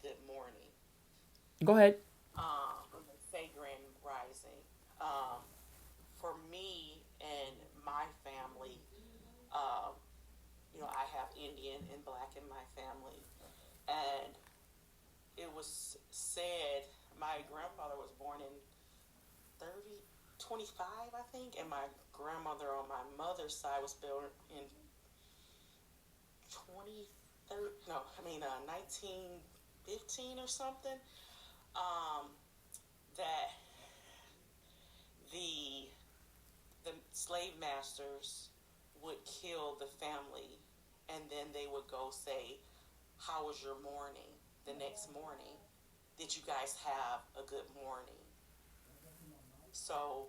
good morning. Go ahead. When they say grand rising. For me and my family, um, I have Indian and Black in my family, and it was said my grandfather was born in 25, I think, and my grandmother on my mother's side was born in 2030. No, I mean 1915 or something. Um, that the the slave masters would kill the family, and then they would go say, "How was your morning?" The next morning, did you guys have a good morning? So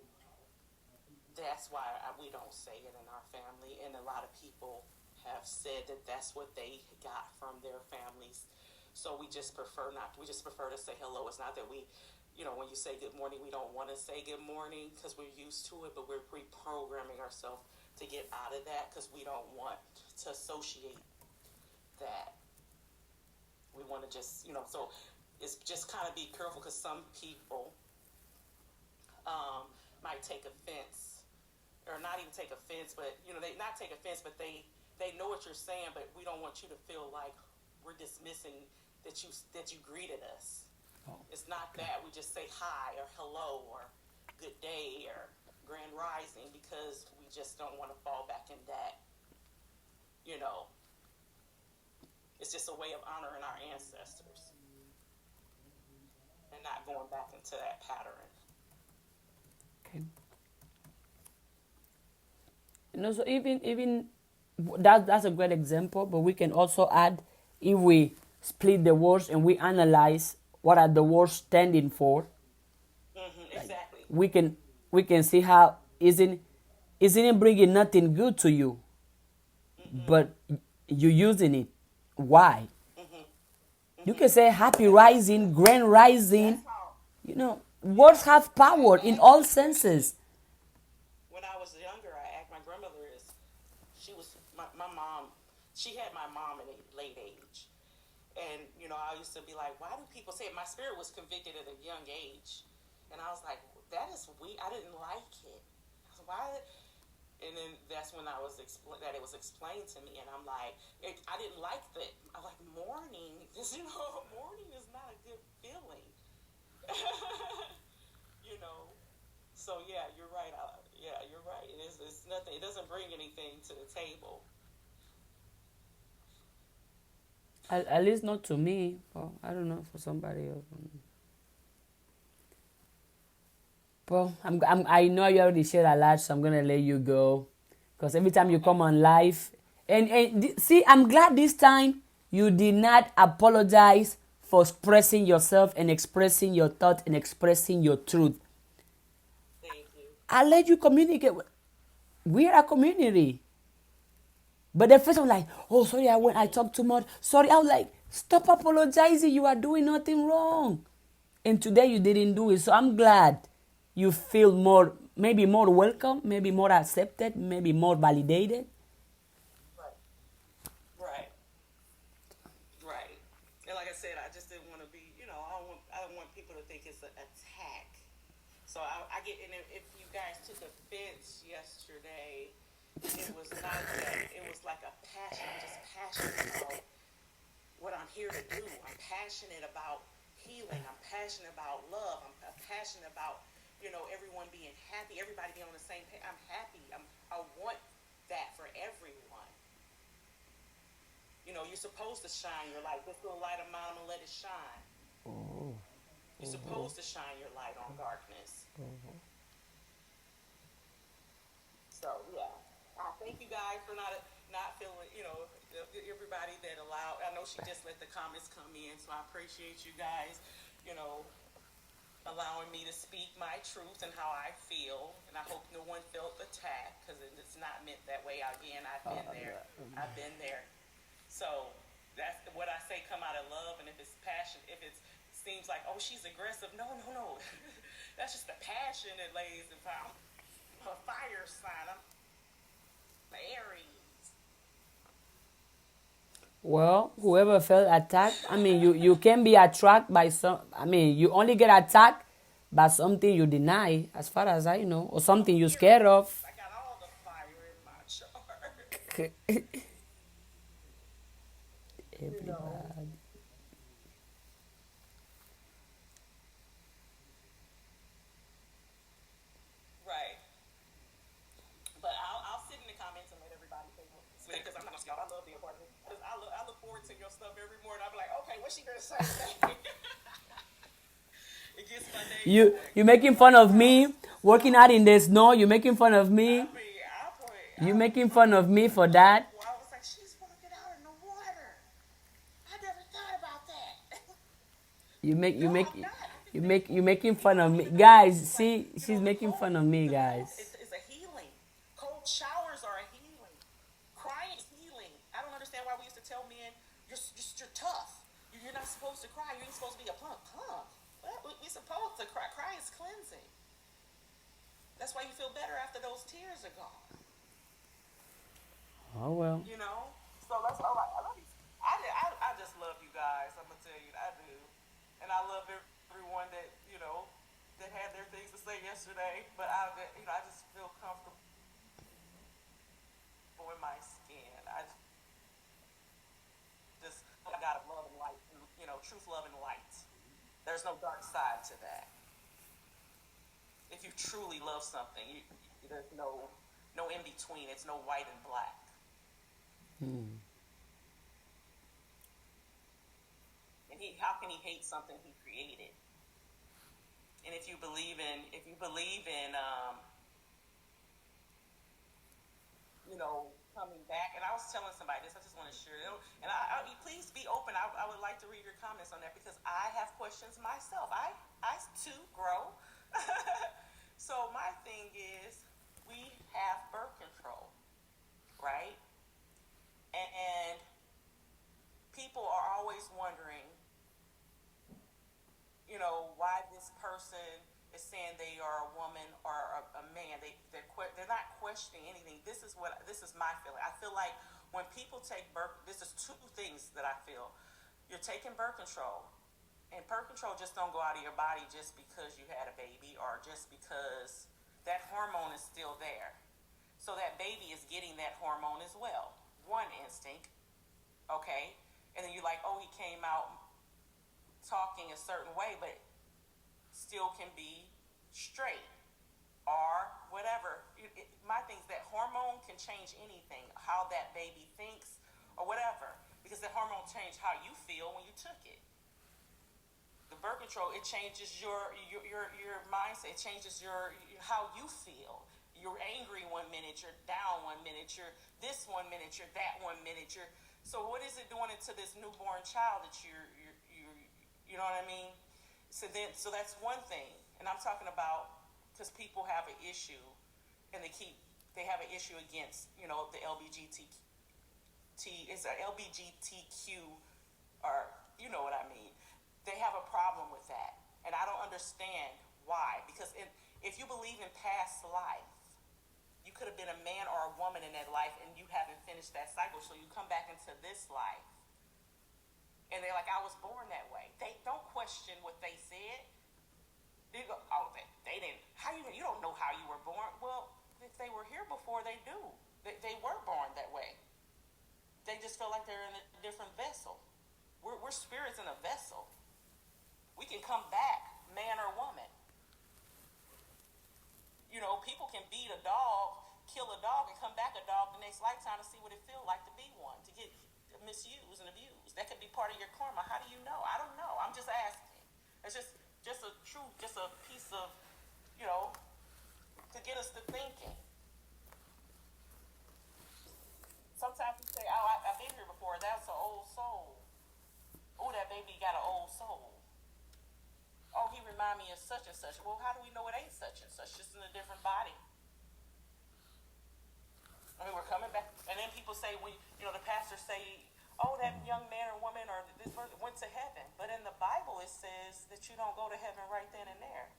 that's why we don't say it in our family, and a lot of people have said that that's what they got from their families. So we just prefer not. We just prefer to say hello. It's not that we, when you say good morning, we don't want to say good morning because we're used to it, but we're reprogramming ourselves to get out of that because we don't want to associate that. We want to just, so it's just kind of be careful because some people might take offense, or not even take offense, but they not take offense, but they know what you're saying, but we don't want you to feel like we're dismissing that you greeted us. Oh, It's not okay. that we just say hi or hello or good day or grand rising because we just don't want to fall back in that. You know, it's just a way of honoring our ancestors and not going back into that pattern. Okay. So even that's a great example, but we can also add, if we split the words and we analyze what are the words standing for, like Exactly. we can see how isn't it bringing nothing good to you, Mm-hmm. but you using it. Why? Mm-hmm. You Mm-hmm. can say happy And rising, grand rising. that's how. Words Yeah. have I power in all asked, especially senses. when I was younger, I asked my grandmother is she was my mom. She had my mom at a late age, and I used to be like, why do people say it? My spirit was convicted at a young age, and I was like, that is weird. I didn't like it. I was, why? And then that's when that it was explained to me, and I'm like, I didn't like that. I like mourning because mourning is not a good feeling. you know. So yeah, you're right. Yeah, you're right. It is. It's nothing. It doesn't bring anything to the table. At least not to me. Well, I don't know for somebody else. Well, I know you already shared a lot, so I'm gonna let you go. Because every time you Okay. come on live, see, I'm glad this time you did not apologize for expressing yourself and expressing your thought and expressing your truth. Thank you. I let you communicate. We are a community. But the first one like, oh sorry, I Mhm. talked too much. Sorry, I was like, stop apologizing. You are doing nothing wrong. And today you didn't do it. So I'm glad you feel more, maybe more welcome, maybe more accepted, maybe more validated. Right. Right. Right. And like I said, I just didn't want to be. I don't want people to think it's an attack. So I get. And if you guys took offense yesterday, it was not that. It was like a passion. I'm just passionate about what I'm here to do. I'm passionate about healing. I'm passionate about love. I'm passionate about everyone being happy. Everybody being on the same page. I'm happy. I want that for everyone. You're supposed to shine your light. This little light of mine, I'm gonna let it shine. Oh, You're oh, supposed to shine your light on darkness. oh. So yeah, I thank you guys for not feeling. Everybody that allowed. I know she just let the comments come in, so I appreciate you guys. You know, allowing me to speak my truth and how I feel. And I hope no one felt attacked because it's not meant that way. Again, I've been there. I've been there. So that's what I say. Come out of love, and if it's passion, if it seems like she's aggressive, no, no, no. That's just the passion that lays the fire. I'm a fire sign. I'm Aries. Well, whoever felt attacked, I mean, you can be attracted by some, I mean, you only get attacked by something you deny, as far as I know, or something you're scared of. I got all the fire in my charge. You know. Everybody. Right. But I'll sit in the comments and let everybody think because I'm not y'all. I love being part of it. 'Cause I look forward to your stuff every morning. I'll be like, okay, what's she gonna say today? It gets my day You going. making fun of me, working out in the snow, you making fun of I me, mean, you making fun of me for that. well, I was like, she's working out in the water. I never thought about that. You make No, you make I'm not. I can you think, making you fun know, of me, even though guys. like, See, she's the making cold, fun of me, the cold guys. is a healing. Cold showers are a healing. Crying is healing. I don't understand why we used to tell men, you're tough. You're not supposed to cry. You ain't supposed to be a punk. Punk. Well, we're supposed to cry. Cry is cleansing. That's why you feel better after those tears are gone. Oh well. You know? So that's all right. I love you. I just love you guys. I'm going to tell you, I do. And I love everyone that, that had their things to say yesterday. But I just feel comfortable in my skin. I just, I got love and light, truth, love, and light. There's no dark side to that. If you truly love something, there's no in between. It's no white and black. Hmm. And how can he hate something he created? And if you believe in, coming back. And I was telling somebody this. I just want to share it. And please be open. I would like to read your comments on that because I have questions myself. I too grow. So my thing is, we have birth control, right? And people are always wondering, why this person is saying they are a woman or a man. They're not questioning anything. This is my feeling. I feel like when people take this is two things that I feel. You're taking birth control, and birth control just don't go out of your body just because you had a baby or just because that hormone is still there. So that baby is getting that hormone as well. One instinct, okay? And then you're like, oh, he came out talking a certain way, but still can be straight or whatever. My thing is that hormone can change anything, how that baby thinks or whatever, because that hormone changed how you feel when you took it. The birth control, it changes your mindset. It changes how you feel. You're angry one minute, you're down one minute, you're this one minute, you're that one minute. So what is it doing into this newborn child that you're you know what I mean? So that's one thing, and I'm talking about because people have an issue, and they have an issue against the it's a LBGTQ, or you know what I mean. They have a problem with that, and I don't understand why. Because if you believe in past life, you could have been a man or a woman in that life, and you haven't finished that cycle, so you come back into this life. And they're like, I was born that way. They don't question what they said. They go, oh, they didn't. You don't know how you were born. Well, if they were here before, they do. They were born that way. They just feel like they're in a different vessel. We're spirits in a vessel. We can come back, man or woman. People can beat a dog, kill a dog, and come back a dog the next lifetime to see what it feels like to be one, to get misused and abused. That could be part of your karma. How do you know? I don't know. I'm just asking. It's just a truth, just a piece of, to get us to thinking. Sometimes we say, oh, I've been here before. That's an old soul. Oh, that baby got an old soul. Oh, he remind me of such and such. Well, how do we know it ain't such and such? Just in a different body. I mean, we're coming back. And then people say, the pastors say, oh, that young man or woman or this person went to heaven. But in the Bible, it says that you don't go to heaven right then and there.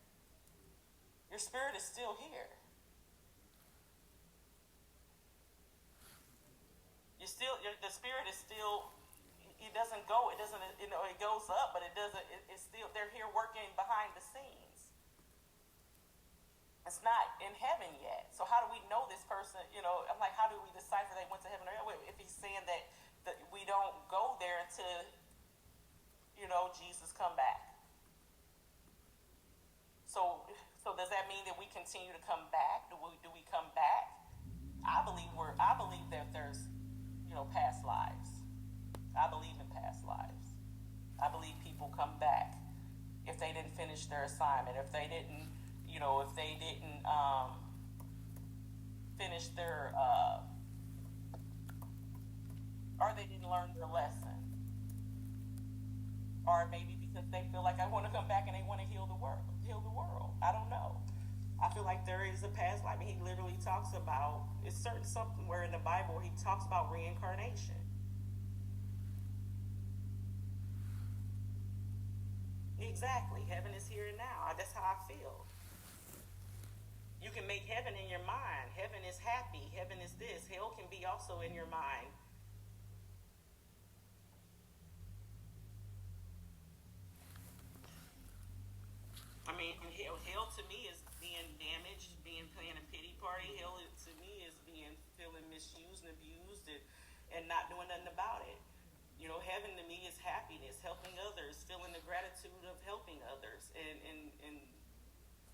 Your spirit is still here. The spirit is still it doesn't go. It doesn't. You know, it goes up, but it doesn't. It's still they're here working behind the scenes. It's not in heaven yet. So how do we know this person? You know, I'm like, how do we decipher they went to heaven or hell? If he's saying that we don't go there until, you know, Jesus come back. So does that mean that we continue to come back? Do we come back? I believe that there's, you know, past lives. I believe in past lives. I believe people come back if they didn't finish their assignment, if they didn't, you know, if they didn't finish their or they didn't learn their lesson, or maybe because they feel like I want to come back and they want to heal the world. I don't know. I feel like there is a past life. I mean, he literally talks about it's certain somewhere in the Bible he talks about reincarnation. Exactly. Heaven is here and now. That's how I feel. You can make heaven in your mind. Heaven is happy. Heaven is this. Hell can be also in your mind. I mean, hell to me is being damaged, being playing a pity party. Hell to me is being feeling misused and abused and not doing nothing about it. You know, heaven to me is happiness, helping others, feeling the gratitude of helping others, and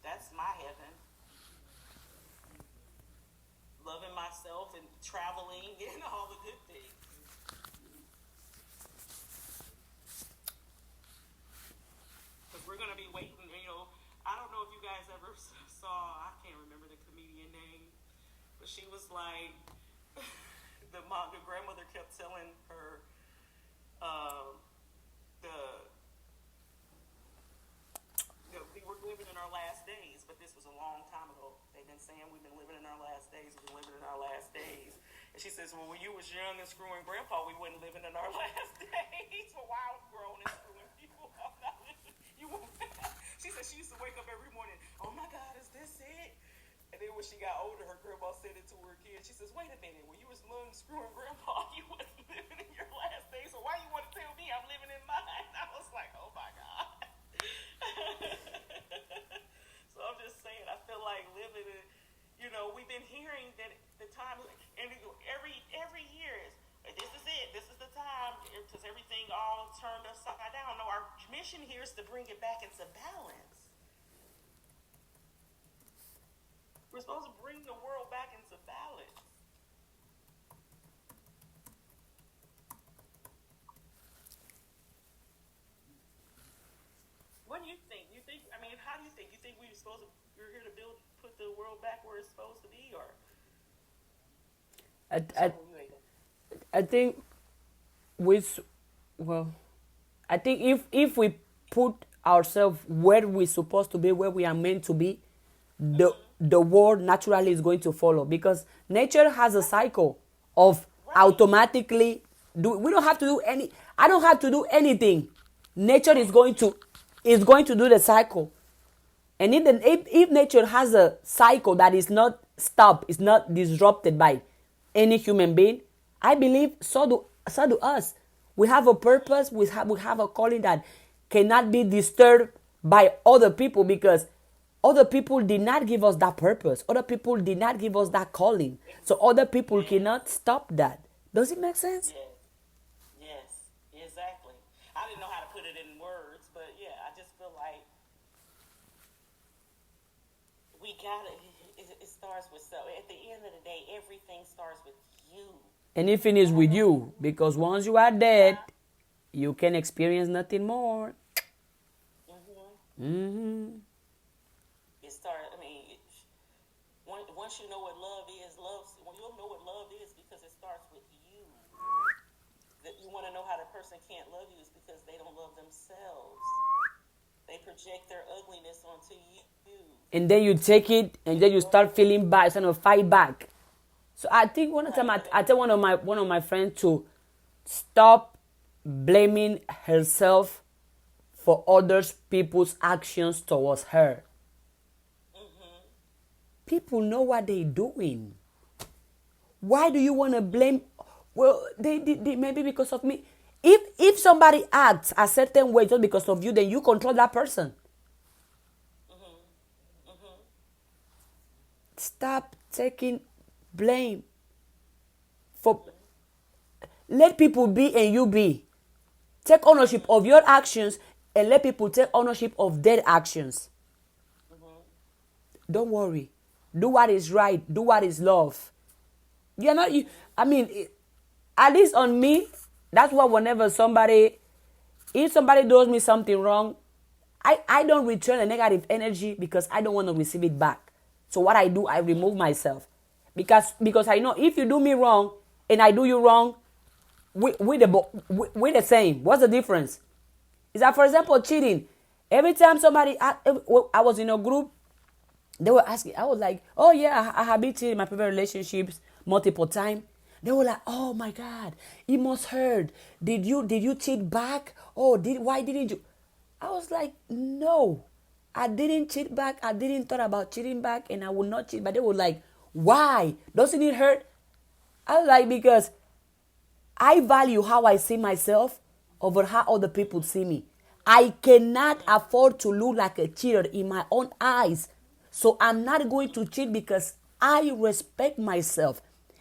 that's my heaven. Loving myself and traveling and all the good things. Because we're gonna be waiting. You know, I don't know if you guys ever saw. I can't remember the comedian name, but she was like, the grandmother kept telling her. We were living in our last days, but this was a long time ago. They've been saying we've been living in our last days. We've been living in our last days. And she says, well, when you was young and screwing grandpa, we wasn't living in our last days. Well, why I was grown and screwing people, I'm not living. She said she used to wake up every morning, oh my God, is this it? And then when she got older, her grandma said it to her kids. She says, wait a minute, when you was young screwing grandpa, you wasn't living in your last days. So why you want to tell me I'm living in mine? I was like, oh my God. So I'm just saying, I feel like living in, you know, we've been hearing that the time, and every year is, this is it, this is the time, because everything all turned upside down. No, our mission here is to bring it back into balance. We're supposed to bring the world back into balance. What do you think? I mean, how do you think? You think we're here to put the world back where it's supposed to be, or? I, I think with well, I think if we put ourselves where we're supposed to be, where we are meant to be, the world naturally is going to follow because nature has a cycle of automatically do. We don't have to do any. I don't have to do anything. Nature is going to do the cycle. And if nature has a cycle that is not stopped, is not disrupted by any human being, I believe so do us. We have a purpose, we have a calling that cannot be disturbed by other people because other people did not give us that purpose. Other people did not give us that calling. So other people cannot stop that. Does it make sense? Yes, exactly. I didn't know how to put it in words, but yeah, I just feel like we gotta. It starts with self. At the end of the day, everything starts with you. And it finishes with you because once you are dead, you can experience nothing more. It starts. I mean, once you know what love is, when you'll know what love is because it starts with you. That you want to know how the person can't love you is because they don't love themselves. They project their ugliness onto you. And then you take it, and then you start feeling bad, trying to fight back. So I think one time I tell one of my friends to stop blaming herself for other people's actions towards her. People know what they're doing. Why do you want to blame? Well, they maybe because of me. If somebody acts a certain way just because of you, then you control that person. Stop taking blame for. Let people be and you be. Take ownership of your actions and let people take ownership of their actions. Don't worry. Do what is right. Do what is love. You're not. You. I mean, at least on me, that's why whenever if somebody does me something wrong, I don't return a negative energy because I don't want to receive it back. So what I do, I remove myself. Because I know if you do me wrong and I do you wrong, we're the same. What's the difference? Is that, for example, cheating. Every time I was in a group, they were asking, I was like, oh yeah, I have been cheating in my previous relationships multiple times. They were like, oh my God, it must hurt. Did you cheat back? Oh, why didn't you? I was like, no, I didn't cheat back. I didn't thought about cheating back, and I would not cheat. But they were like, why? Doesn't it hurt? I was like, because I value how I see myself over how other people see me. I cannot afford to look like a cheater in my own eyes. So I'm not going to cheat because I respect myself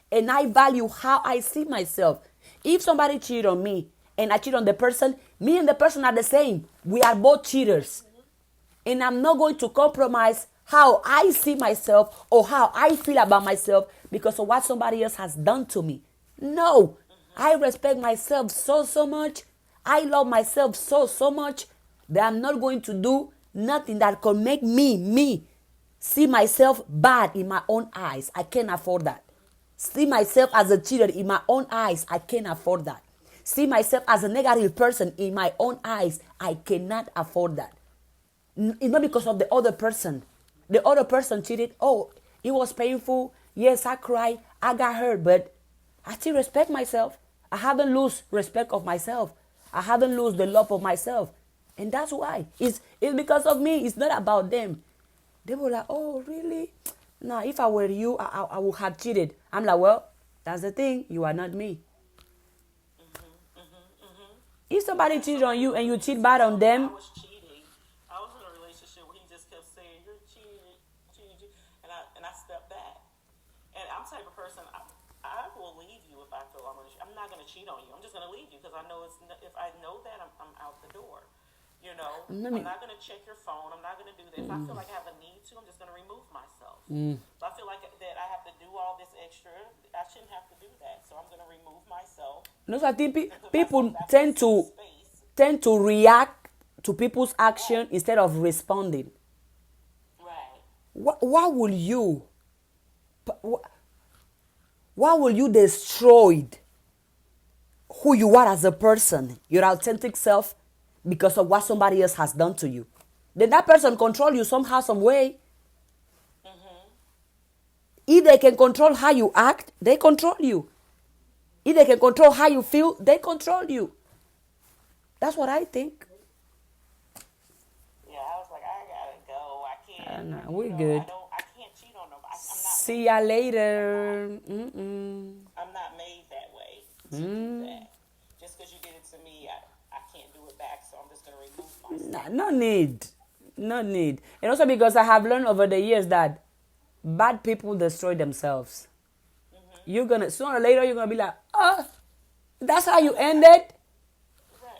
and I value how I see myself. If somebody cheat on me and I cheat on the person, me and the person are the same. We are both cheaters. And I'm not going to compromise how I see myself or how I feel about myself because of what somebody else has done to me. No, I respect myself so much. I love myself so much that I'm not going to do nothing that could make me see myself bad in my own eyes. I can't afford that. See myself as a cheater in my own eyes. I can't afford that. See myself as a negative person in my own eyes. I cannot afford that. It's not because of the other person. The other person cheated. Oh, it was painful. Yes, I cried. I got hurt. But I still respect myself. I haven't lost respect of myself. I haven't lost the love of myself. And that's why. It's because of me. It's not about them. They were like, oh, really? No, if I were you, I would have cheated. I'm like, well, that's the thing. You are not me. If somebody cheats on you and you cheat bad on them. I was cheating. I was in a relationship where he just kept saying, you're cheating. And I stepped back. And I'm the type of person, I will leave you if I feel I'm not going to cheat on you. I'm just going to leave you because I know if I know that, I'm out the door. You know, I'm not going to check your phone. I'm not going to do this. If I feel like I have a need to, I'm just going to remove myself. If I feel like that I have to do all this extra, I shouldn't have to do that. So I'm going to remove myself. No, so I think people tend to react to people's action instead of responding. Right. Why will you destroy who you are as a person, your authentic self, because of what somebody else has done to you? Then that person control you somehow, some way. If they can control how you act, they control you. If they can control how you feel, they control you. That's what I think. Yeah, I was like, I gotta go. I can't. No, we're good. I can't cheat on nobody. See ya later. I'm not made that way to do that. Just because you did it to me, I can't do it back. So I'm just gonna remove myself. No need. And also because I have learned over the years that bad people destroy themselves. You're gonna sooner or later you're gonna be like, that's how you ended. Right.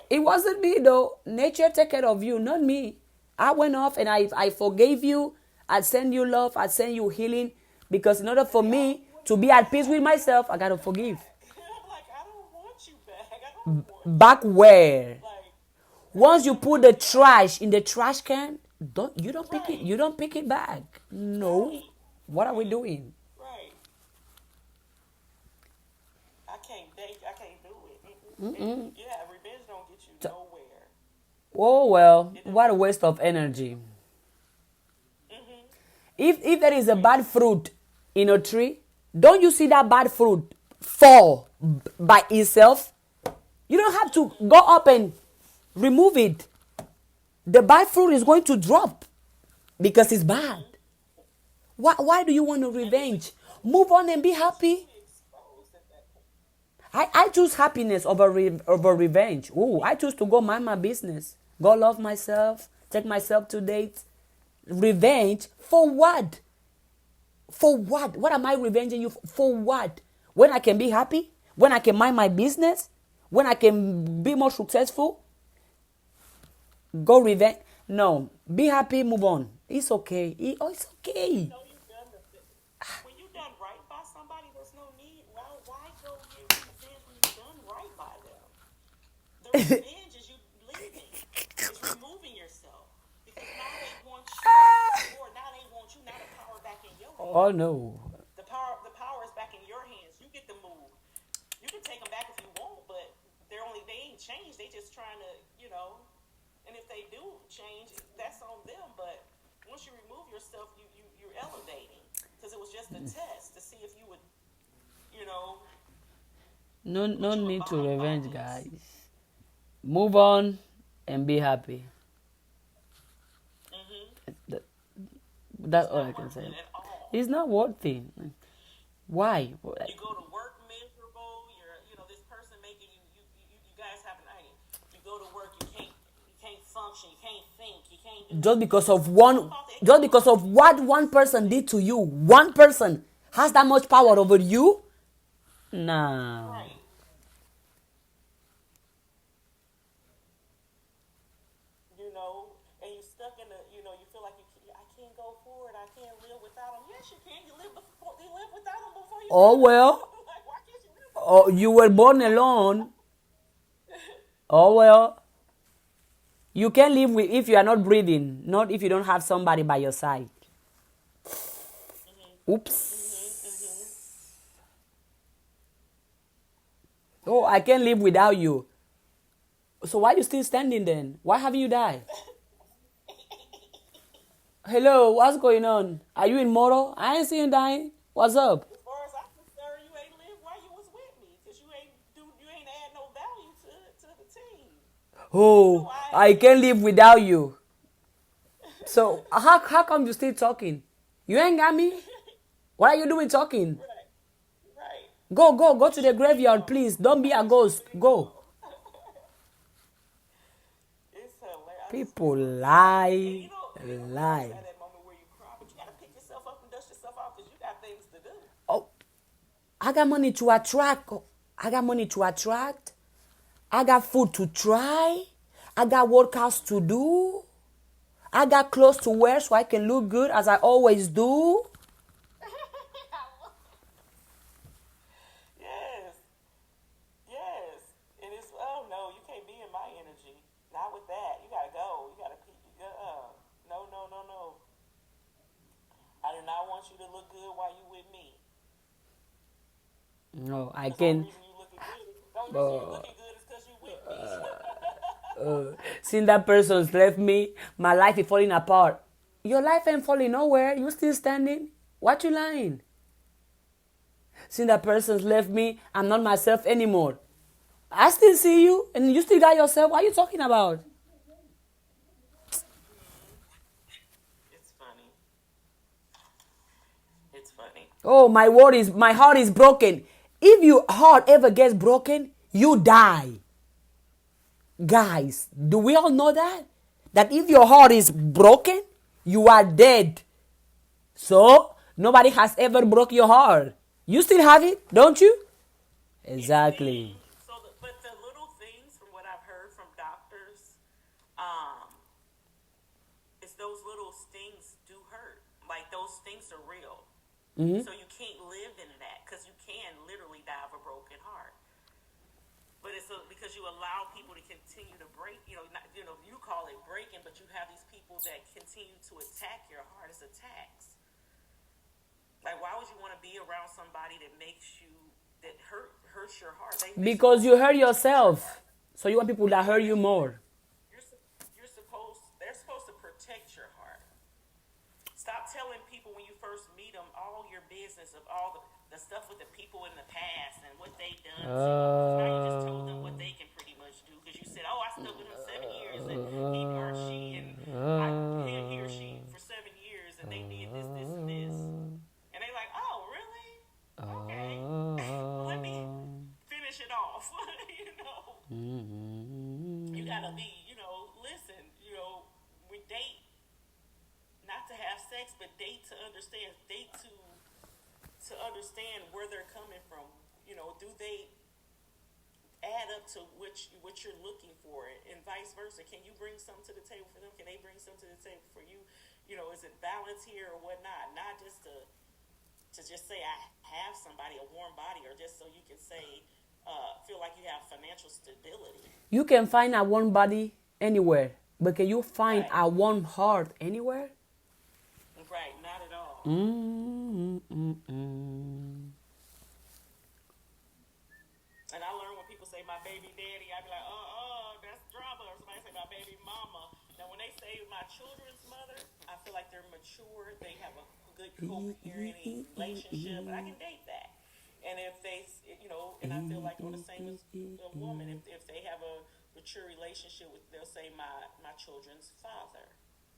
It wasn't me though. Nature take care of you, not me. I went off and I forgave you. I send you love. I send you healing. Because in order for me to be at peace with myself, I gotta forgive. I'm like, I don't want you back. I don't want you. Back where? Like, Once you put the trash in the trash can, you don't pick it back. No. Right. What are we doing? Right. I can't do it. Yeah, revenge don't get you nowhere. Oh well, what a waste of energy. If there is a bad fruit in a tree, don't you see that bad fruit fall by itself? You don't have to go up and remove it. The bad fruit is going to drop because it's bad. Why do you want to revenge? Move on and be happy. I choose happiness over revenge. Oh, I choose to go mind my business. Go love myself. Take myself to dates. Revenge for what? For what? What am I revenging you for what? When I can be happy? When I can mind my business? When I can be more successful? Go revenge? No. Be happy, move on. It's okay. It's okay. know you've done the when you done right by somebody, there's no need. Why go get revenge when you've done right by them? The revenge is you leaving. It's removing yourself because now they want you, or now they want you. Now the power back in your hands. Oh no. The power is back in your hands. You get the move. You can take them back if you want, but they ain't changed. They just trying to, And if they do change, that's on them. But once you remove yourself, you're elevating because it was just a test to see if you would, you know, No you need to abide by revenge, this. guys. Move on and be happy. That- That's It's all I not can worth say. it at all. It's not worth it. Why? You go to work miserable. This person making you guys have an idea. You go to work, you can't function, you can't think, you can't do. Just because of what one person did to you, one person has that much power over you? Nah. Right. And you stuck in you feel like I can't go forward. I can't live without them. Yes, you can. You live without them before you. Oh live. well. Like, why can't you live? Oh, you were born alone. Oh well. You can live with if you are not breathing, not if you don't have somebody by your side. Oops. Oh, I can live without you. So why are you still standing then? Why haven't you died? Hello, what's going on? Are you immortal? I ain't seen you dying. What's up? As far as I'm concerned, you ain't lived while you was with me because you ain't add no value to the team. Oh, I can live without you. So how come you still talking? You ain't got me? What are you doing talking? Right. Go to the graveyard, please. Don't be a ghost. Go. It's hilarious. People And lie. you Lie. at that moment where you cry, but you gotta pick yourself up and dust yourself off because you got things to do. Oh, I got money to attract. I got money to attract. I got food to try. I got workouts to do. I got clothes to wear so I can look good as I always do. Yes. Yes. And it's, oh no, you can't be in my energy. Not with that. You gotta go. You gotta peep. No, no, no, no. I do not want you to look good while you with me. No, I The only can. reason you looking good is because you with me. Since that person's left me, my life is falling apart. Your life ain't falling nowhere. You still standing? What you lying? Since that person's left me, I'm not myself anymore. I still see you, and you still got yourself. What are you talking about? It's funny. It's funny. Oh, my heart is broken. If your heart ever gets broken, you die. Guys, do we all know that? That if your heart is broken, you are dead. So, nobody has ever broke your heart. You still have it, don't you? Exactly. But the little things from what I've heard from doctors, um, is those little stings do hurt. Like those stings are real. So you can't live in that because you can literally die of a broken heart. But it's because you allow people to continue to break. You call it breaking, but you have these people that continue to attack your heart as attacks. Like, why would you want to be around somebody that hurts your heart? Because you hurt yourself. So you want people that hurt you more. They're supposed to protect your heart. Stop telling people when you first meet them all your business of all the stuff with the people in the past and what they done. Now you just told them what they can pretty much do because you said, "Oh, I stuck with him 7 years, and he or she and he or she for 7 years, and they did this, this, and this." And they like, "Oh, really? Okay. Let me finish it sex, but date to understand, date to understand where they're coming from. You know, do they add up to what you're looking for, and vice versa? Can you bring something to the table for them? Can they bring something to the table for you? You know, is it balance here or whatnot? Not just to just say I have somebody, a warm body, or just so you can say feel like you have financial stability. You can find a warm body anywhere, but can you find Right. a warm heart anywhere? Right, not at all. And I learn when people say my baby daddy, I be like, that's drama. Or somebody say my baby mama. Now, when they say my children's mother, I feel like they're mature. They have a good co-parenting relationship, and I can date that. And if they, you know, and I feel like on the same as a woman, if they have a mature relationship with, they'll say my children's father.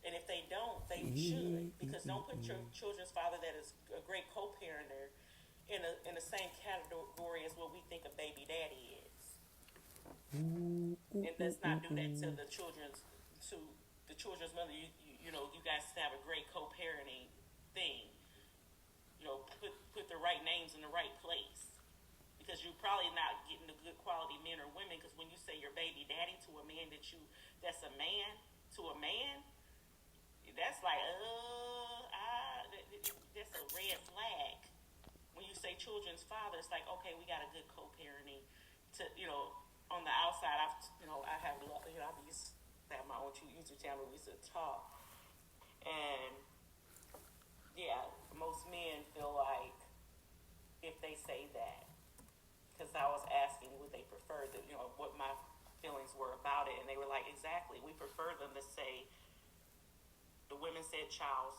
And if they don't, they should, because don't put your children's father that is a great co-parenter in the same category as what we think a baby daddy is. And let's not do that to the children's mother. You know, you guys have a great co-parenting thing. You know, put the right names in the right place, because you're probably not getting the good quality men or women. Because when you say your baby daddy to a man that's a man to a man, that's like that's a red flag. When you say children's father, it's like, okay, we got a good co-parenting. To, you know, on the outside, I have, you know, I used to have my own YouTube channel. We used to talk, and yeah, most men feel like if they say that, because I was asking would they prefer that, you know, what my feelings were about it, and they were like, exactly, we prefer them to say, the women said Charles,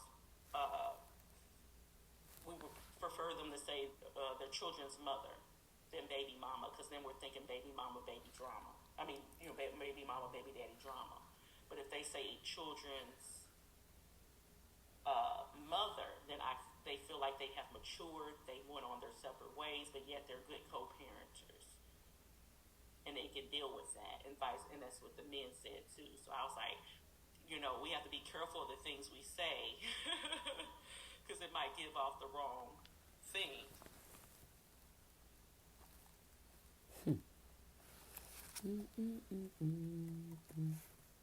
we would prefer them to say their children's mother than baby mama, because then we're thinking baby mama, baby drama. I mean, you know, baby mama, baby daddy drama. But if they say children's mother, then they feel like they have matured, they went on their separate ways, but yet they're good co-parenters, and they can deal with that, and that's what the men said too. So I was like, you know, we have to be careful of the things we say, because it might give off the wrong thing.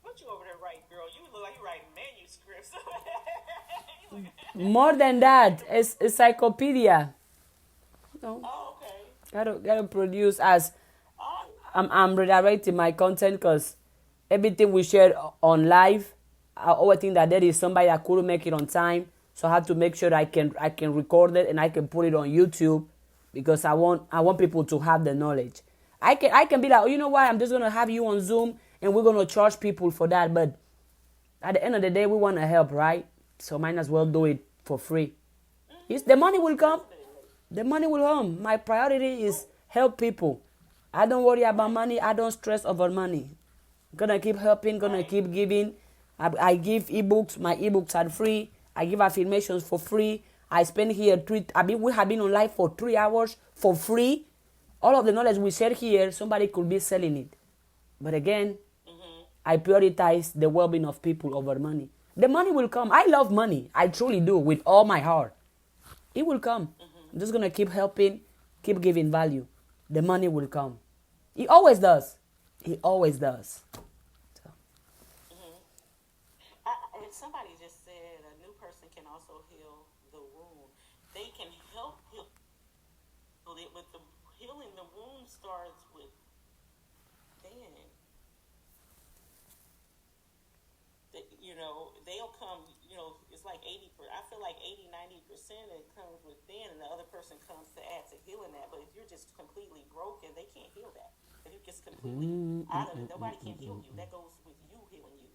What you over there writing, girl? You look like you're writing manuscripts. More than that, it's encyclopedia. No, Oh, okay. gotta produce as Oh, I'm redirecting my content, because everything we share on live, I always think that there is somebody that couldn't make it on time, so I have to make sure I can record it and I can put it on YouTube, because I want people to have the knowledge. I can be like, oh, you know what? I'm just gonna have you on Zoom and we're gonna charge people for that, but at the end of the day, we want to help, right? So might as well do it for free. The money will come. The money will come. My priority is help people. I don't worry about money. I don't stress over money. Gonna keep helping. Gonna keep giving. I give ebooks. My ebooks are free. I give affirmations for free. I spend here we have been on live for 3 hours for free. All of the knowledge we share here, somebody could be selling it. But again, I prioritize the well-being of people over money. The money will come. I love money. I truly do, with all my heart. It will come. I'm just going to keep helping, keep giving value. The money will come. It always does. It always does. So. and somebody just said a new person can also heal the wound. They can help heal it, but the healing the wound starts with then. You know, they'll come, you know, it's like 80%. I feel like 80-90% it comes within, and the other person comes to add to healing that. But if you're just completely broken, they can't heal that. If you're just completely out of it, nobody can heal you. That goes with you healing you.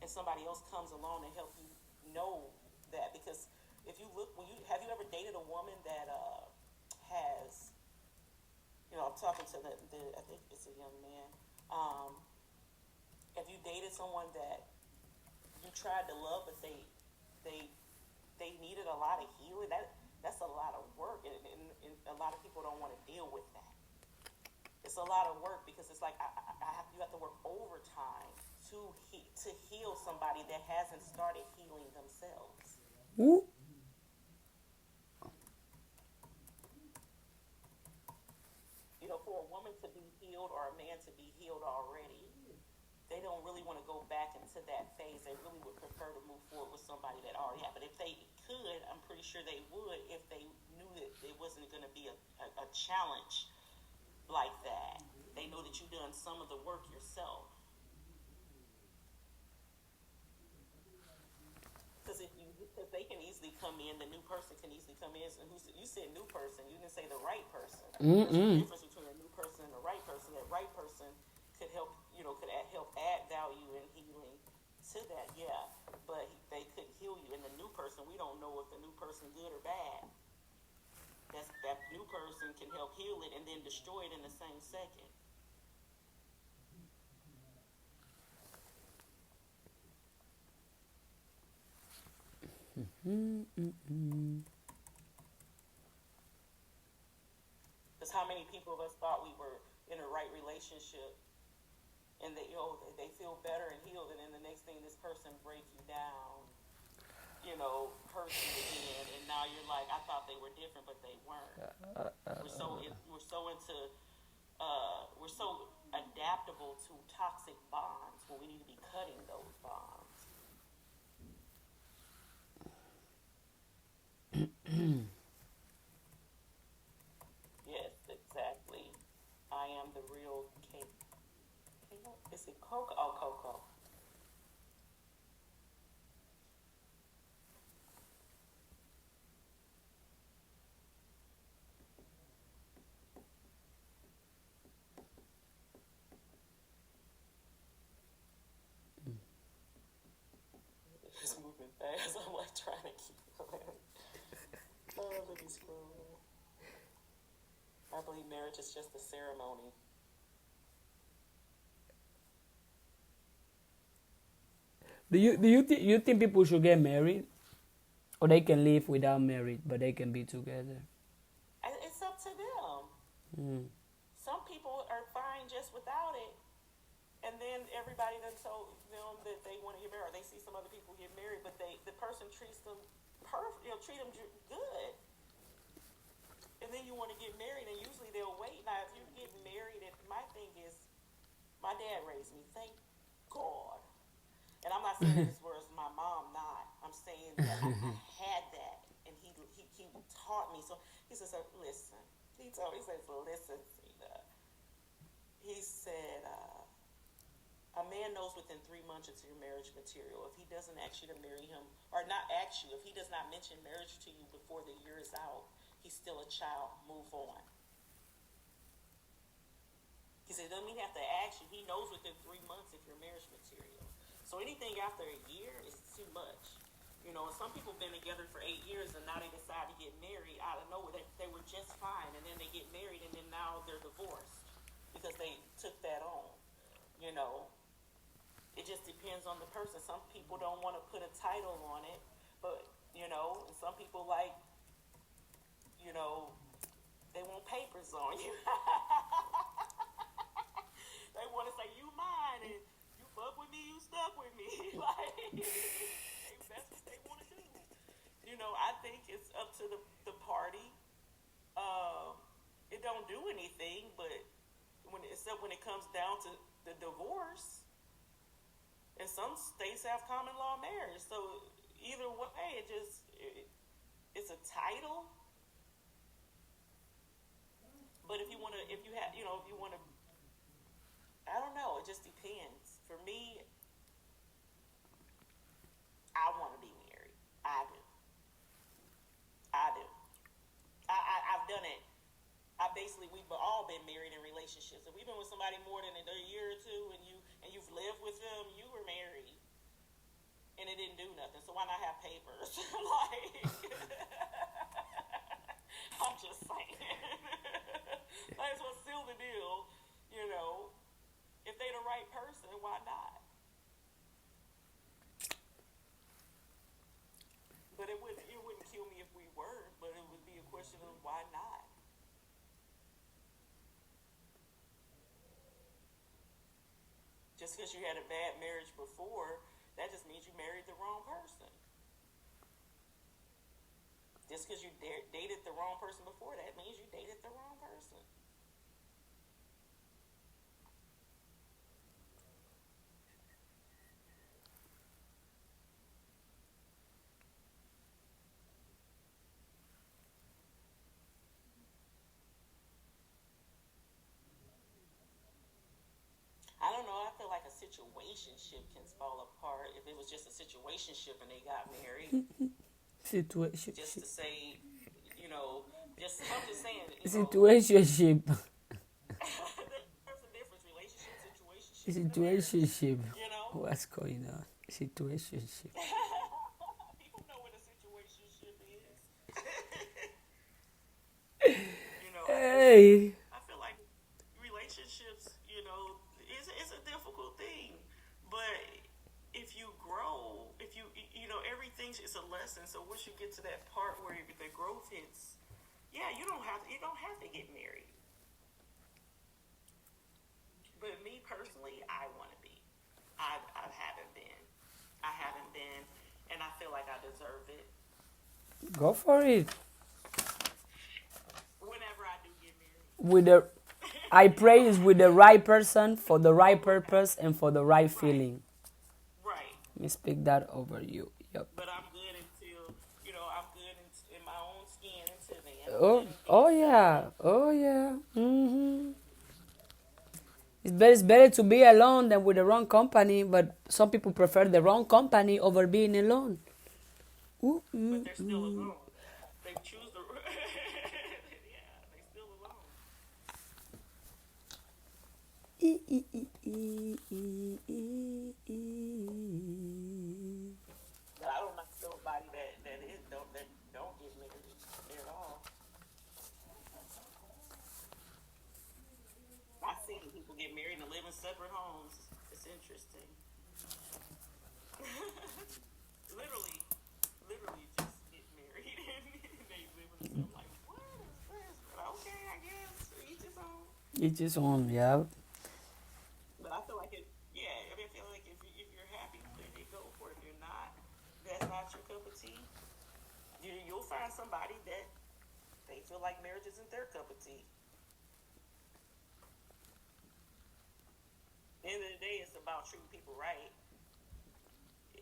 And somebody else comes along and help you know that. Because if you look, have you ever dated a woman that has, you know, I'm talking to I think it's a young man. Have you dated someone that you tried to love, but they needed a lot of healing? That's a lot of work, and a lot of people don't want to deal with that. It's a lot of work, because it's like you have to work overtime to heal somebody that hasn't started healing themselves. Who? You know, for a woman to be healed or a man to be healed already, they don't really want to go back into that phase. They really would prefer to move forward with somebody that already had. But if they could, I'm pretty sure they would if they knew that it wasn't going to be a challenge like that. They know that you've done some of the work yourself. Because they can easily come in, the new person can easily come in. And you said new person, you didn't say the right person. There's a difference between a new person and a right person. That right person could help, help add value and healing to that, yeah. But they could heal you. And the new person, we don't know if the new person good or bad. That new person can help heal it and then destroy it in the same second. Because how many people of us thought we were in a right relationship and they feel better and healed, and then the next thing this person break you down, hurt you again, and now you're like, I thought they were different, but they weren't. We're so adaptable to toxic bonds when we need to be cutting those bonds. Yes, exactly. I am the real cake. Is it Coco? Oh, Coco. It's moving fast. I'm like trying to keep going. Oh, let me scroll. I believe marriage is just a ceremony. You think people should get married, or they can live without marriage, but they can be together? It's up to them. Some people are fine just without it, and then everybody done told them that they want to get married. Or they see some other people get married, but the person treats them treat them good, and then you want to get married, and usually they'll wait. Now, if you get married, my thing is, my dad raised me. Thank God. And I'm not saying this was my mom, not. I'm saying that I had that, and he taught me. So he says, listen. He says, listen, Cena. He said, a man knows within 3 months it's your marriage material. If he doesn't ask you to marry him, or not ask you, if he does not mention marriage to you before the year is out, he's still a child. Move on. He said, doesn't mean he have to ask you. He knows within 3 months if you're marriage material. So anything after a year is too much. And some people have been together for 8 years, and now they decide to get married out of nowhere. They were just fine, and then they get married, and then now they're divorced because they took that on. It just depends on the person. Some people don't want to put a title on it, but, and some people they want papers on you. They want to say, you mine, and you fuck with me, you stuck with me. That's what they want to do. I think it's up to the party. It don't do anything, but except when it comes down to the divorce, and some states have common law marriage. So either way, it's a title. But if you want to, I don't know. It just depends. For me, I want to be married. I do. I've done it. We've all been married in relationships. If we've been with somebody more than a year or two, and you've lived with them, you were married, and it didn't do nothing. So why not have papers? I'm just saying. Might as well seal the deal. If they the right person, why not? But it wouldn't kill me if we were, but it would be a question of why not? Just because you had a bad marriage before, that just means you married the wrong person. just because you dated the wrong person before, that means you dated the wrong person. I don't know. I feel like a situationship can fall apart if it was just a situationship and they got married. Just to Situationship. say, you know, I'm just saying, Situationship. there's a difference. Relationship, situationship, and a marriage. Situationship. You know, What's going on? Situationship. people know what a situationship is. Hey. I feel like relationships, is a difficult thing. But if you grow, if everything is a lesson. So once you get to that part where the growth hits, yeah, you don't have to get married. But me personally, I want to be. I haven't been. I haven't been, and I feel like I deserve it. Go for it. Whenever I do get With the I pray is with the right person for the right married. purpose and for the right Right, feeling. right. Let me speak that over you. Yep. But I'm good until, I'm good in my own skin until then. I'm Oh, good in oh being yeah, single. oh yeah. It's better to be alone than with the wrong company, but some people prefer the wrong company over being alone. Ooh, But ooh, they're still ooh. alone. They choose the, yeah, they still alone. Ee, ee, ee, ee, ee, ee, ee. But I don't know nobody that don't get married at all. I've seen people get married and live in separate homes. It's interesting. literally, literally just get married and they live in the same. Like, what is this? But okay, I guess each his own. It's just on, yeah. But I feel like yeah. I feel like if you're happy with it, then go for it. If you're not, that's not your cup of tea. You'll find somebody that they feel like marriage isn't their cup of tea. At the end of the day, it's about treating people right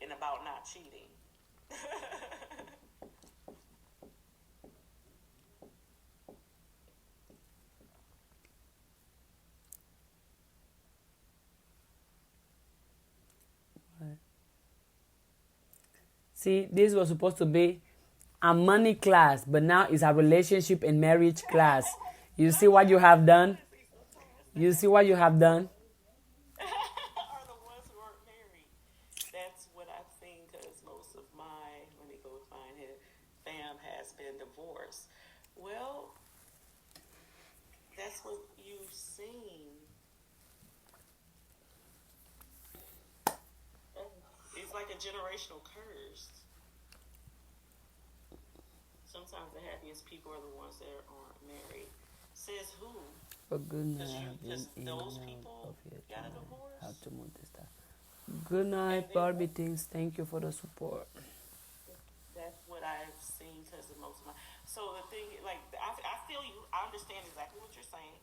and about not cheating. See, this was supposed to be a money class, but now it's a relationship and marriage class. You see what you have done? Honestly, sometimes the You see what you happiest have done? people are the ones who aren't married. That's what I've seen because most of let me go find it, fam has been divorced. Well, that's what you've seen. It's like a generational curse. Sometimes the happiest people are the ones that aren't married. Says who? For goodness, Because in those and out people of your got a channel. How divorce. to move this stuff. Good And night, then Barbie Things. Thank you for the support. that's what I've seen because of most of my. So the thing, like, I feel you. I understand exactly what you're saying.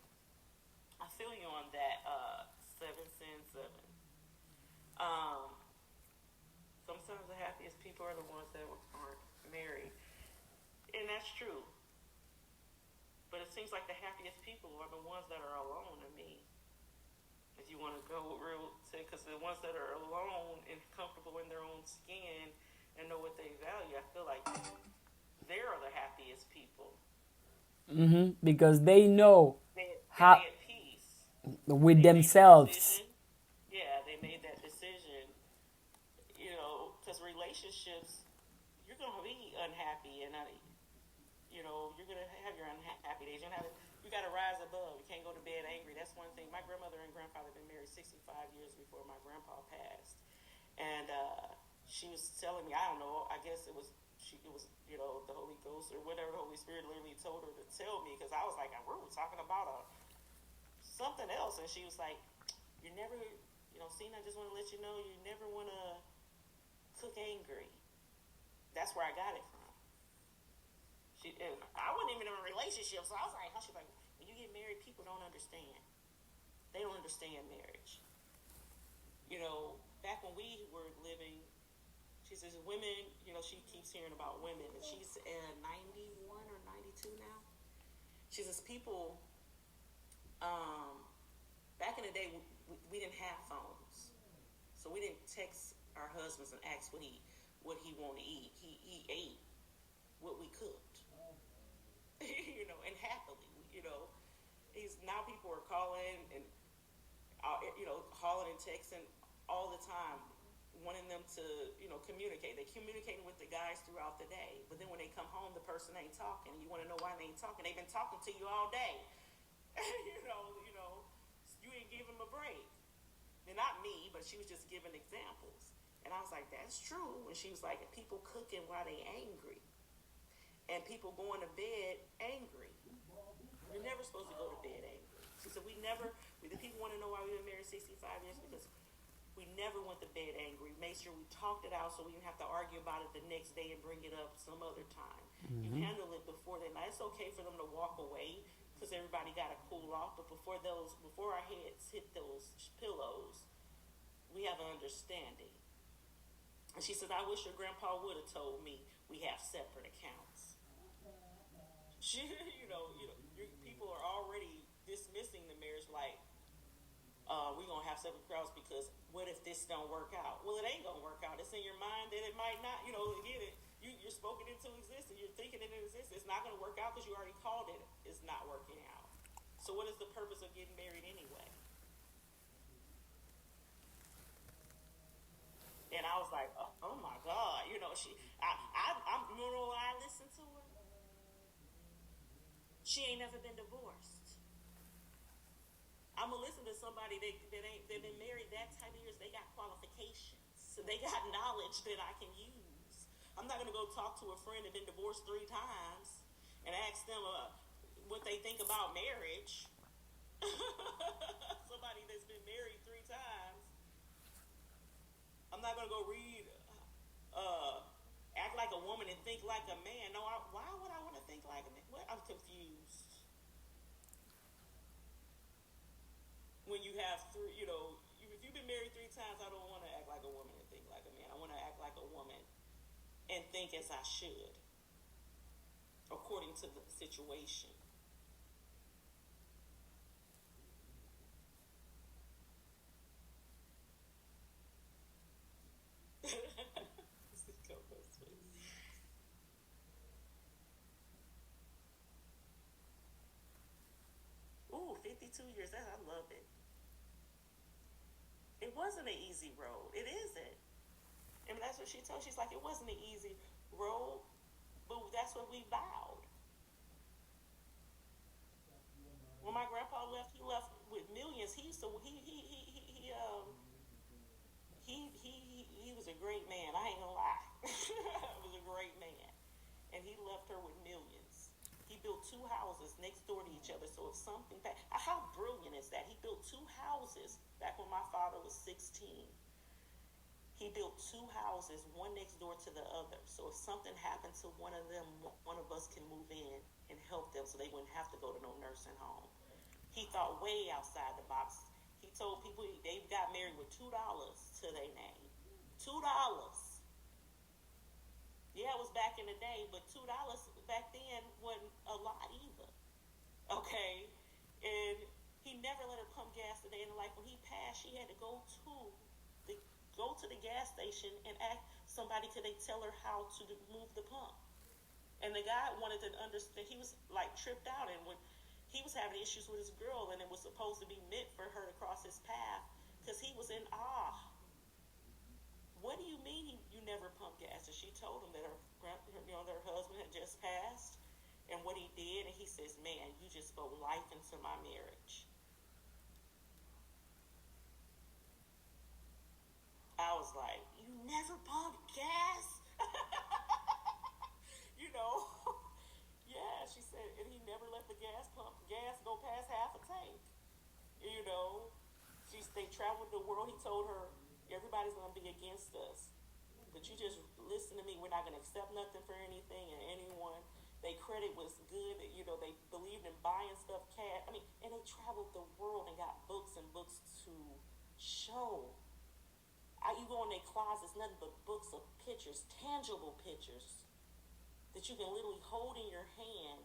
I feel you on that. Seven sin seven. Um, sometimes the happiest people are the ones that aren't married, and that's true. But it seems like the happiest people are the ones that are alone to me. If you want to go real, because the ones that are alone and comfortable in their own skin and know what they value, I feel like they are the happiest people. Because they know They how at peace. with They made the themselves. decision. Yeah, they made that decision. Because relationships, you're gonna be unhappy, and you're gonna have your unhappy days. You gotta rise above. You can't go to bed angry. That's one thing. My grandmother and grandfather been married 65 years before my grandpa passed, and she was telling me, I don't know. I guess it was the Holy Ghost or whatever the Holy Spirit literally told her to tell me because I was like, we were talking about something else, and she was like, you never, Cena, I just want to let you know you never want to cook angry. That's where I got it from. And I wasn't even in a relationship, so I was like, she's like, when you get married, people don't understand. They don't understand marriage. Back when we were living, she says women, she keeps hearing about women, and she's 91 or 92 now. She says people, back in the day, we didn't have phones, so we didn't text our husbands and ask what he wanted to eat. He ate what we cooked, and happily, now people are calling and calling and texting all the time, wanting them to communicate. They're communicating with the guys throughout the day, but then when they come home, the person ain't talking. You want to know why they ain't talking? They've been talking to you all day. You ain't give them a break. And not me, but she was just giving examples. And I was like, that's true. And she was like, people cooking while they angry. And people going to bed angry. You're never supposed to go to bed angry. She said, the people want to know why we've been married 65 years, because we never went to bed angry. Made sure we talked it out so we didn't have to argue about it the next day and bring it up some other time. You handle it before then. Now, it's okay for them to walk away because everybody got to cool off, but before our heads hit those pillows, we have an understanding. And she says, I wish your grandpa would have told me we have separate accounts. People are already dismissing the marriage like, we're going to have separate accounts because what if this don't work out? Well, it ain't going to work out. It's in your mind that it might not, again, you're spoken into existence. You're thinking it exists. It's not going to work out because you already called it. It's not working out. So what is the purpose of getting married anyway? And I was like, oh my God, I listen to her. She ain't never been divorced. I'm gonna listen to somebody they've been married that type of years. They got qualifications, so they got knowledge that I can use. I'm not gonna go talk to a friend that been divorced 3 times and ask them what they think about marriage. Somebody that's been married 3 times. I'm not gonna go read, act like a woman and think like a man. No, why would I want to think like a man? What? I'm confused. When you have 3, if you've been married 3 times, I don't want to act like a woman and think like a man. I want to act like a woman and think as I should, according to the situation. Ooh, 52 years. I love it. It wasn't an easy road. It isn't. And that's what she told. She's like, it wasn't an easy road, but that's what we vowed. When my grandpa left, he left with millions. He used to he was a great man. I ain't gonna lie. He was a great man, and he left her with millions. He built 2 houses next door to each other. So if something bad, how brilliant is that? He built 2 houses back when my father was 16. He built 2 houses, one next door to the other. So if something happened to one of them, one of us can move in and help them so they wouldn't have to go to no nursing home. He thought way outside the box. He told people they got married with $2 to their name. $2. Yeah, it was back in the day, but $2 back then wasn't a lot either. Okay? And he never let her pump gas a day in her life. When he passed, she had to go to the gas station and ask somebody, could they tell her how to move the pump? And the guy wanted to understand. He was like tripped out, and when he was having issues with his girl, and it was supposed to be meant for her to cross his path, because he was in awe. What do you mean you never pumped gas? And she told him that her husband had just passed, and what he did, and he says, man, you just spoke life into my marriage. I was like, you never pumped gas? Yeah, she said, and he never let the gas go past half a tank. They traveled the world. He told her, everybody's going to be against us, but you just listen to me. We're not going to accept nothing for anything and anyone. They credit was good. You know, they believed in buying stuff cash. I mean, and they traveled the world and got books and books to show. You go in their closets, nothing but books of pictures, tangible pictures that you can literally hold in your hand.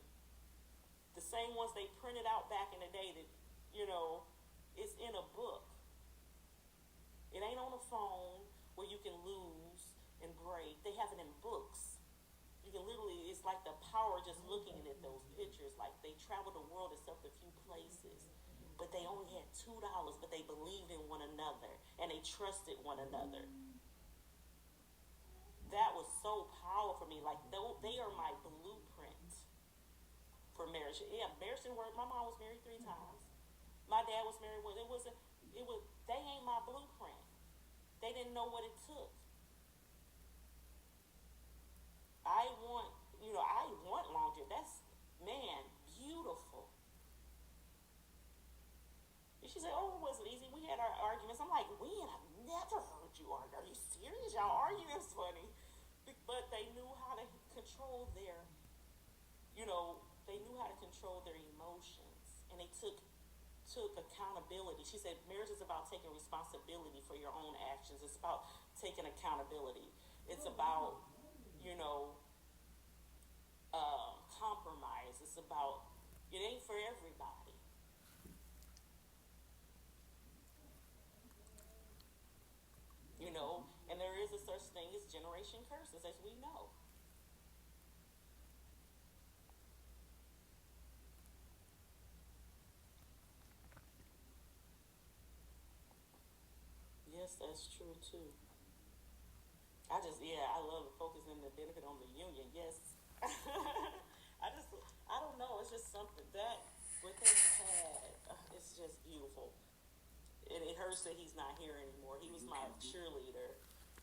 The same ones they printed out back in the day that, you know, it's in a book. It ain't on a phone where you can lose and break. They have it in books. You can literally, it's like the power just looking at those pictures. Like they traveled the world except a few places. But they only had $2, but they believed in one another and they trusted one another. That was so powerful for me. Like they are my blueprint for marriage. Yeah, marriage didn't work. My mom was married 3 times. My dad was married once. They ain't my blueprint. They didn't know what it took. I want longevity. That's, man, beautiful. And she said, oh, it wasn't easy. We had our arguments. I'm like, I've never heard you argue. Are you serious? Y'all arguing is funny. But they knew how to control they knew how to control their emotions. And they took accountability. She said, marriage is about taking responsibility for your own actions. It's about taking accountability. It's about, compromise. It's about, it ain't for everybody. And there is a such thing as generation curses, as we know. Yes, that's true too. I love focusing the benefit on the union. Yes. I don't know. It's just something that what they had, it's just beautiful. It hurts that he's not here anymore. He was my cheerleader.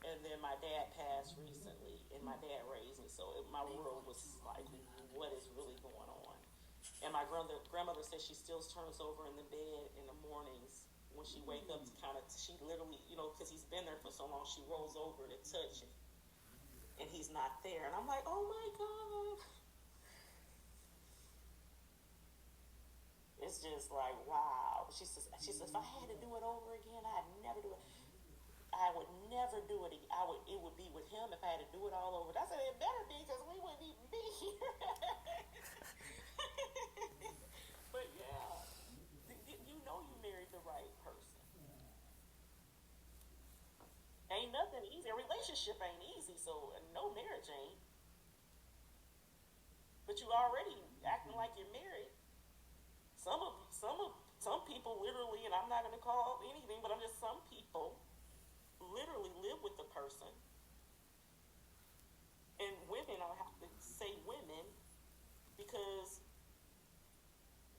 And then my dad passed recently, and my dad raised me, so my world was like, what is really going on? And my grandmother says she still turns over in the bed in the mornings when she wakes up she literally, because he's been there for so long, she rolls over to touch him, and he's not there. And I'm like, oh my God. It's just like, wow. She says, if I had to do it over again, I'd never do it. I would never do it. It would be with him if I had to do it all over. I said it better be because we wouldn't even be here. But yeah, you married the right person. Ain't nothing easy. A relationship ain't easy, so no marriage ain't. But you already acting like you're married. Some people literally, and I'm not going to call anything, but some people literally live with the person. And women, I have to say women, because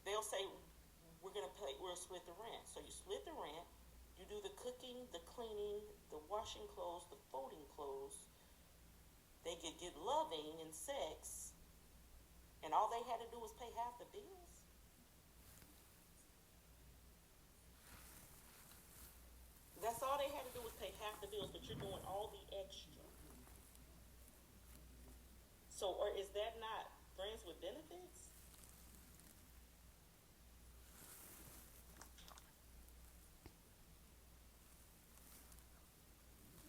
they'll say, we'll split the rent. So you split the rent, you do the cooking, the cleaning, the washing clothes, the folding clothes. They could get loving and sex, and all they had to do was pay half the bills. That's all they had to do was pay half the bills, but you're doing all the extra. So, or is that not friends with benefits?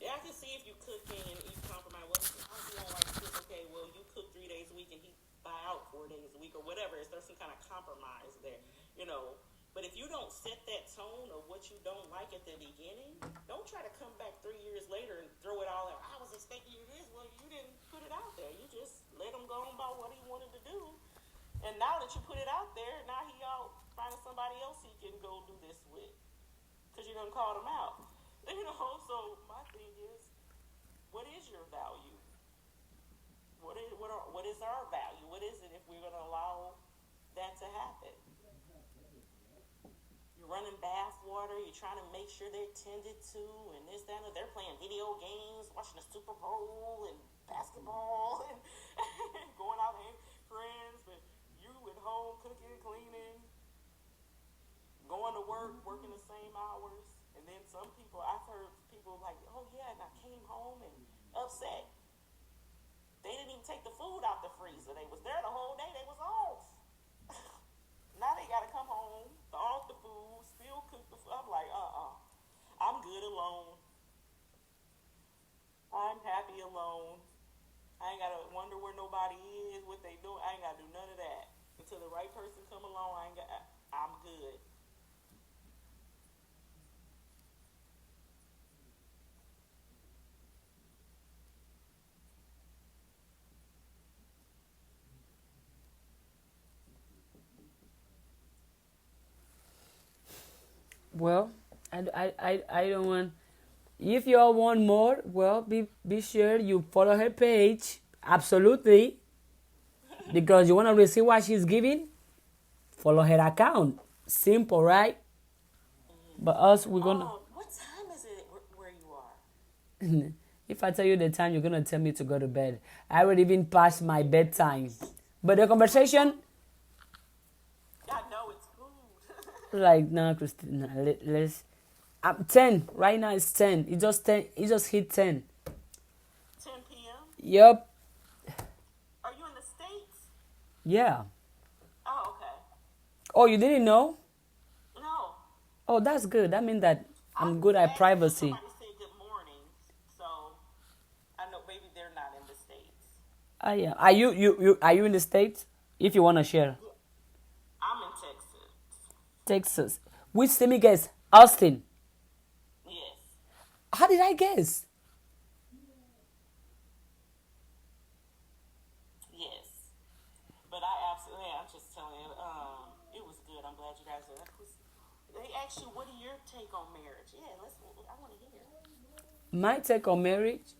Yeah, I can see if you cooking and you compromise. Well, you don't like to cook. Okay, well, you cook 3 days a week and he buy out 4 days a week or whatever. Is there some kind of compromise there? But if you don't set that tone of what you don't like at the beginning, don't try to come back 3 years later and throw it all out. I was expecting you this. Well, you didn't put it out there. You just let him go on about what he wanted to do. And now that you put it out there, now he out finding somebody else he can go do this with. Because you done called him out. So my thing is, what is your value? What is our value? What is it if we're going to allow that to happen? You're running bath water. You're trying to make sure they're tended to, and this, that, and they're playing video games, watching the Super Bowl and basketball, and going out with friends. But you at home cooking, cleaning, going to work, working the same hours. And then some people, I've heard people like, oh yeah, and I came home and upset. They didn't even take the food out the fridge. freezer. They was there the whole day. They was off. Now they gotta come home, thaw off the food, still cook the food. I'm like, I'm good alone. I'm happy alone. I ain't gotta wonder where nobody is, what they do. I ain't gotta do none of that. Until the right person come along, I'm good. Well, I don't want. If you all want more, well, be sure you follow her page. Absolutely. Because you want to receive what she's giving, follow her account. Simple, right? But us, we're gonna. What time is it where you are? If I tell you the time, you're gonna tell me to go to bed. I already even past my bedtime. But the conversation, I know it's food. like, no, Christina, let's. I'm 10 right now. It's 10. It just 10. It just hit 10. 10 p.m. Yup. Are you in the States? Yeah. Oh, okay. Oh, you didn't know? No. Oh, that's good. That means that I'm good at privacy. Somebody said good morning, so I know maybe they're not in the States. Yeah. Are you in the States? If you wanna share. I'm in Texas. Texas. Which let me guess? Austin. Yes. How did I guess? Yes. But I'm just telling you, it was good. I'm glad you guys are. They asked you, what are your take on marriage? Yeah, I want to hear. My take on marriage,